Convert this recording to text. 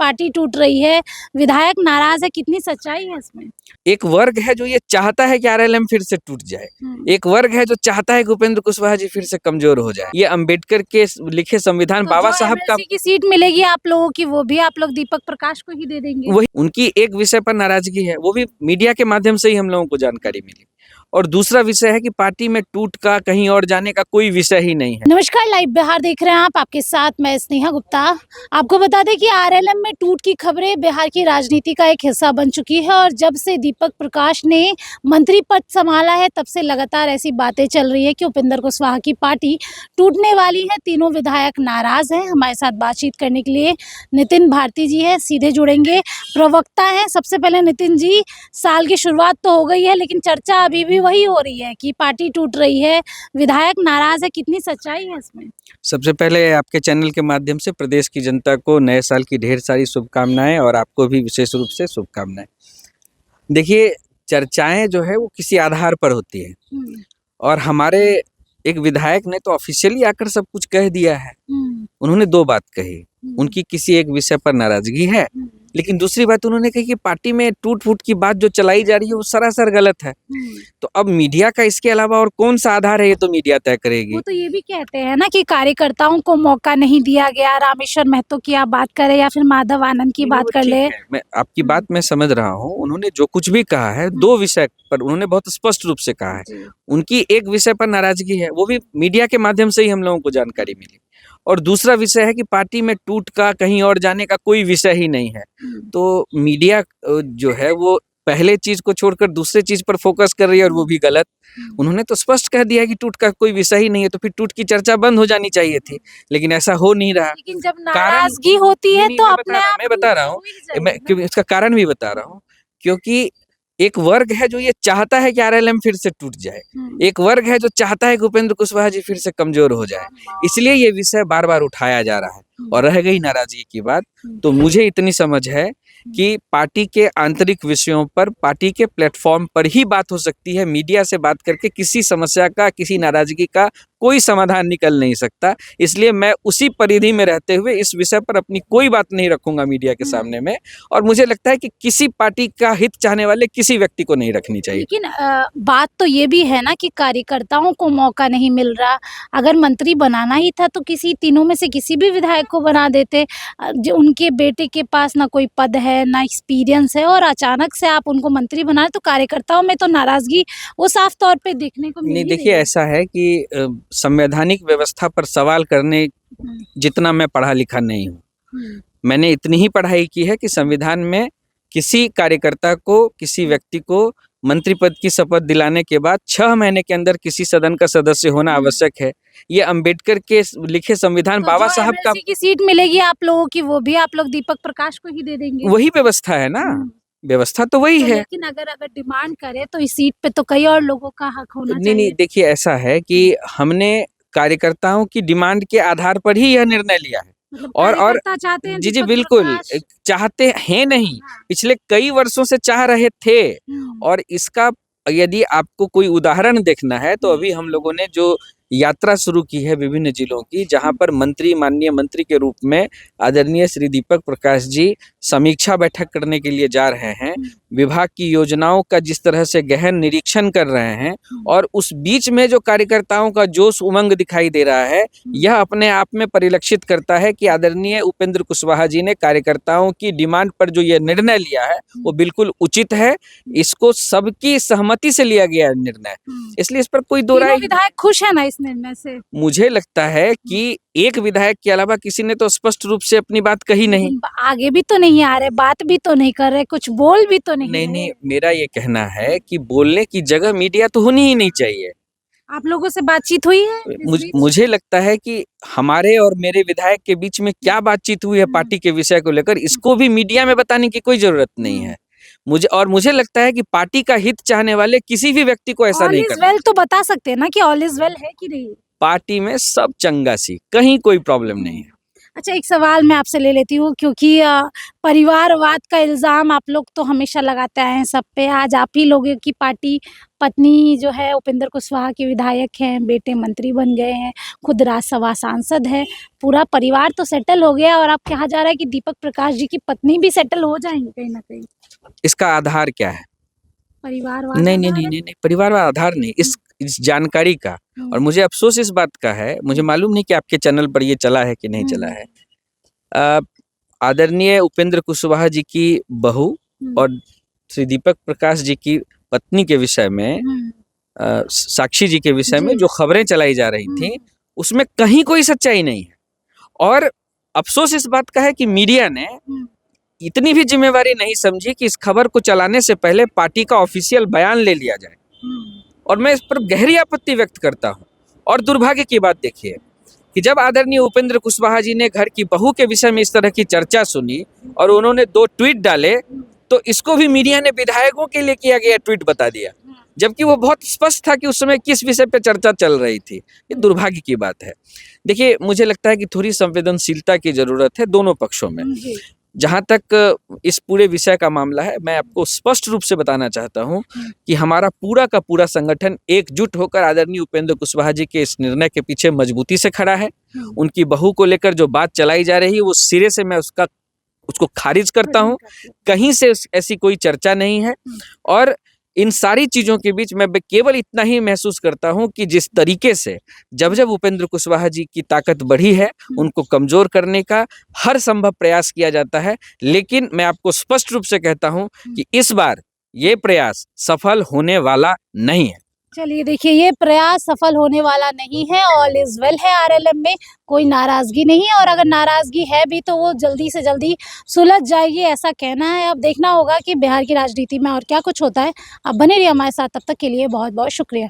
Party टूट रही है, विधायक नाराज है, कितनी सच्चाई है इसमें? एक वर्ग है जो ये चाहता है कि आरएलएम फिर से टूट जाए। एक वर्ग है जो चाहता है कि उपेंद्र कुशवाहा जी फिर से कमजोर हो जाए। ये अंबेडकर के लिखे संविधान तो बाबा जो साहब का एमएलसी की सीट मिलेगी आप लोगों की, वो भी आप लोग दीपक प्रकाश को ही दे देंगे? वही उनकी एक विषय पर नाराजगी है, वो भी मीडिया के माध्यम से ही हम लोगों को जानकारी मिली। और दूसरा विषय है कि पार्टी में टूट का कहीं और जाने का कोई विषय ही नहीं है। नमस्कार, लाइव बिहार देख रहे हैं आप, आपके साथ मैं स्नेहा गुप्ता। आपको बता दें कि आरएलएम में टूट की खबरें बिहार की राजनीति का एक हिस्सा बन चुकी है और जब से दीपक प्रकाश ने मंत्री पद संभाला है तब से लगातार ऐसी बातें चल रही है कि उपेंद्र कुशवाहा की पार्टी टूटने वाली है। तीनों विधायक नाराज हैं। हमारे साथ बातचीत करने के लिए नितिन भारती जी है, सीधे जुड़ेंगे। प्रवक्ता है। सबसे पहले नितिन जी, साल की शुरुआत तो हो गई है लेकिन चर्चा अभी भी वही हो रही है कि पार्टी टूट रही है, विधायक नाराज है, कितनी सच्चाई है इसमें? सबसे पहले आपके चैनल के माध्यम से प्रदेश की जनता को नए साल की ढेर सारी शुभकामनाएं और आपको भी विशेष रूप से शुभकामनाएं। देखिए, चर्चाएं जो है वो किसी आधार पर होती है और हमारे एक विधायक ने तो ऑफिशियली आकर सब कुछ कह दिया है। उन्होंने दो बात कही, उनकी किसी एक विषय पर नाराजगी है, लेकिन दूसरी बात उन्होंने कही कि पार्टी में टूट फूट की बात जो चलाई जा रही है वो सरासर गलत है। तो अब मीडिया का इसके अलावा और कौन सा आधार है, ये तो मीडिया तय करेगी। वो तो ये भी कहते हैं ना कि कार्यकर्ताओं को मौका नहीं दिया गया। रामेश्वर महतो की आप बात करें या फिर माधव आनंद की बात कर ले। मैं आपकी बात मैं समझ रहा हूँ। उन्होंने जो कुछ भी कहा है दो विषय पर उन्होंने बहुत स्पष्ट रूप से कहा है। उनकी एक विषय पर नाराजगी है, वो भी मीडिया के माध्यम से ही हम लोगों को जानकारी मिली। और दूसरा विषय है कि पार्टी में टूट का कहीं और जाने का कोई विषय ही नहीं है। तो मीडिया जो है वो पहले चीज को छोड़कर दूसरे चीज पर फोकस कर रही है और वो भी गलत। उन्होंने तो स्पष्ट कह दिया कि टूट का कोई विषय ही नहीं है, तो फिर टूट की चर्चा बंद हो जानी चाहिए थी, लेकिन ऐसा हो नहीं रहा। लेकिन जब नाराजगी होती है तो अपने आप मैं बता रहा हूँ, मैं इसका कारण भी बता रहा हूँ। क्योंकि एक वर्ग है जो ये चाहता है कि आरएलएम फिर से टूट जाए। एक वर्ग है जो चाहता है कि उपेंद्र कुशवाहा जी फिर से कमजोर हो जाए। इसलिए ये विषय बार बार उठाया जा रहा है। और रह गई नाराजगी की बात, तो मुझे इतनी समझ है कि पार्टी के आंतरिक विषयों पर, पार्टी के प्लेटफॉर्म पर ही बात हो सकती है। मीडिया से बात करके किसी समस्या का, किसी नाराजगी का कोई समाधान निकल नहीं सकता। इसलिए मैं उसी परिधि में रहते हुए इस विषय पर अपनी कोई बात नहीं रखूंगा मीडिया के सामने में। और मुझे लगता है कि किसी पार्टी का हित चाहने वाले किसी व्यक्ति को नहीं रखनी चाहिए। लेकिन बात तो ये भी है ना कि कार्यकर्ताओं को मौका नहीं मिल रहा। अगर मंत्री बनाना ही था तो किसी तीनों में से किसी भी विधायक को बना देते। जो उनके बेटे के पास ना कोई पद है, ना एक्सपीरियंस है, और अचानक से आप उनको मंत्री बना तो कार्यकर्ताओं में तो नाराजगी वो साफ तौर पे देखने को मिल नहीं, ही देखिए, रही है। ऐसा है कि संवैधानिक व्यवस्था पर सवाल करने जितना मैं पढ़ा लिखा नहीं हूँ। मैंने इतनी ही पढ़ाई की है कि संविधान में किसी कार्यकर्ता को, किसी व्यक्ति को मंत्री पद की शपथ दिलाने के बाद 6 महीने के अंदर किसी सदन का सदस्य होना आवश्यक है। ये अंबेडकर के लिखे संविधान तो बाबा साहब का की सीट मिलेगी आप लोगों की, वो भी आप लोग दीपक प्रकाश को ही दे देंगे? वही व्यवस्था है ना, व्यवस्था तो वही है। लेकिन अगर डिमांड करे तो इस सीट पे तो कई और लोगों का हक होना चाहिए। नहीं, देखिए, ऐसा है कि हमने कार्यकर्ताओं की डिमांड के आधार पर ही यह निर्णय लिया है। मतलब और चाहते हैं जी दीपक बिल्कुल प्रकाश? चाहते हैं नहीं, पिछले कई वर्षों से चाह रहे थे। और इसका यदि आपको कोई उदाहरण देखना है तो अभी हम लोगों ने जो यात्रा शुरू की है विभिन्न जिलों की, जहां पर माननीय मंत्री के रूप में आदरणीय श्री दीपक प्रकाश जी समीक्षा बैठक करने के लिए जा रहे हैं, विभाग की योजनाओं का जिस तरह से गहन निरीक्षण कर रहे हैं, और उस बीच में जो कार्यकर्ताओं का जोश उमंग दिखाई दे रहा है, यह अपने आप में परिलक्षित करता है कि आदरणीय उपेंद्र कुशवाहा जी ने कार्यकर्ताओं की डिमांड पर जो यह निर्णय लिया है वो बिल्कुल उचित है। इसको सबकी सहमति से लिया गया निर्णय, इसलिए इस पर कोई दो राय। विधायक खुश है ना इस निर्णय से? मुझे लगता है कि एक विधायक के अलावा किसी ने तो स्पष्ट रूप से अपनी बात कही नहीं। आगे भी तो नहीं आ रहे, बात भी तो नहीं कर रहे, कुछ बोल भी तो नहीं। नहीं, मेरा ये कहना है कि बोलने की जगह मीडिया तो होनी ही नहीं चाहिए। आप लोगों से बातचीत हुई है? मुझे लगता है कि हमारे और मेरे विधायक के बीच में क्या बातचीत हुई है पार्टी के विषय को लेकर, इसको भी मीडिया में बताने की कोई जरूरत नहीं है। मुझे लगता है कि पार्टी का हित चाहने वाले किसी भी व्यक्ति को ऐसा नहीं करना। ऑल इज वेल तो बता सकते हैं ना कि ऑल इज वेल है कि नहीं? पार्टी में सब चंगा सी, कहीं कोई प्रॉब्लम नहीं है। अच्छा, एक सवाल मैं आपसे ले लेती हूँ क्योंकि परिवारवाद का इल्ज़ाम आप लोग तो हमेशा लगाते आए हैं सब पे। आज आप ही लोगों की पार्टी पत्नी जो है उपेंद्र कुशवाहा की विधायक हैं, बेटे मंत्री बन गए हैं, खुद राज्यसभा सांसद है। पूरा परिवार तो सेटल हो गया और अब कहा जा रहा है कि दीपक प्रकाश जी की पत्नी भी सेटल हो जाएँगी कहीं न कहीं। इसका आधार क्या है? परिवारवाद नहीं, आधार नहीं, नहीं, है? नहीं, नहीं, परिवार का आधार नहीं, इस जानकारी का। और हुँ, मुझे अफ़सोस इस बात का है, मुझे मालूम नहीं कि आपके चैनल पर ये चला है कि नहीं हुँ, चला हुँ, है। अ, आदरणीय उपेंद्र कुशवाहा जी की बहू हुँ, और श्री दीपक प्रकाश जी की पत्नी के विषय में, हुँ, साक्षी जी के विषय में जी। जो खबरें चलाई जा रही हुँ, थीं, उसमें कहीं कोई सच्चाई नहीं है। और अफ़सोस इस बात का है कि मीडिया ने हुँ, इतनी भी ज़िम्मेवारी नहीं समझी कि इस खबर को चलाने से पहले पार्टी का ऑफ़िशियल बयान ले लिया जाए। हुँ, और मैं इस पर गहरी आपत्ति व्यक्त करता हूँ। और दुर्भाग्य की बात देखिए कि जब आदरणीय उपेंद्र कुशवाहा जी ने घर की बहू के विषय में इस तरह की चर्चा सुनी और उन्होंने 2 ट्वीट डाले, तो इसको भी मीडिया ने विधायकों के लिए किया गया ट्वीट बता दिया। जबकि वो बहुत स्पष्ट था कि उस समय किस विषय पे चर्चा चल रही थी। ये दुर्भाग्य की बात है। देखिए, मुझे लगता है कि थोड़ी संवेदनशीलता की ज़रूरत है दोनों पक्षों में। जी। जहाँ तक इस पूरे विषय का मामला है, मैं आपको स्पष्ट रूप से बताना चाहता हूँ कि हमारा पूरा का पूरा संगठन एकजुट होकर आदरणीय उपेंद्र कुशवाहा जी के इस निर्णय के पीछे मजबूती से खड़ा है। उनकी बहू को लेकर जो बात चलाई जा रही है, वो सिरे से मैं उसको खारिज करता हूँ। कहीं से ऐसी कोई चर्चा नहीं है। और इन सारी चीज़ों के बीच मैं केवल इतना ही महसूस करता हूँ कि जिस तरीके से जब उपेंद्र कुशवाहा जी की ताकत बढ़ी है, उनको कमज़ोर करने का हर संभव प्रयास किया जाता है। लेकिन मैं आपको स्पष्ट रूप से कहता हूँ कि इस बार ये प्रयास सफल होने वाला नहीं है। चलिए देखिए, ये प्रयास सफल होने वाला नहीं है। ऑल इज़ वेल है आरएलएम में, कोई नाराज़गी नहीं है और अगर नाराज़गी है भी तो वो जल्दी से जल्दी सुलझ जाएगी ऐसा कहना है। अब देखना होगा कि बिहार की राजनीति में और क्या कुछ होता है। आप बने रहिए हमारे साथ, तब तक के लिए बहुत-बहुत शुक्रिया।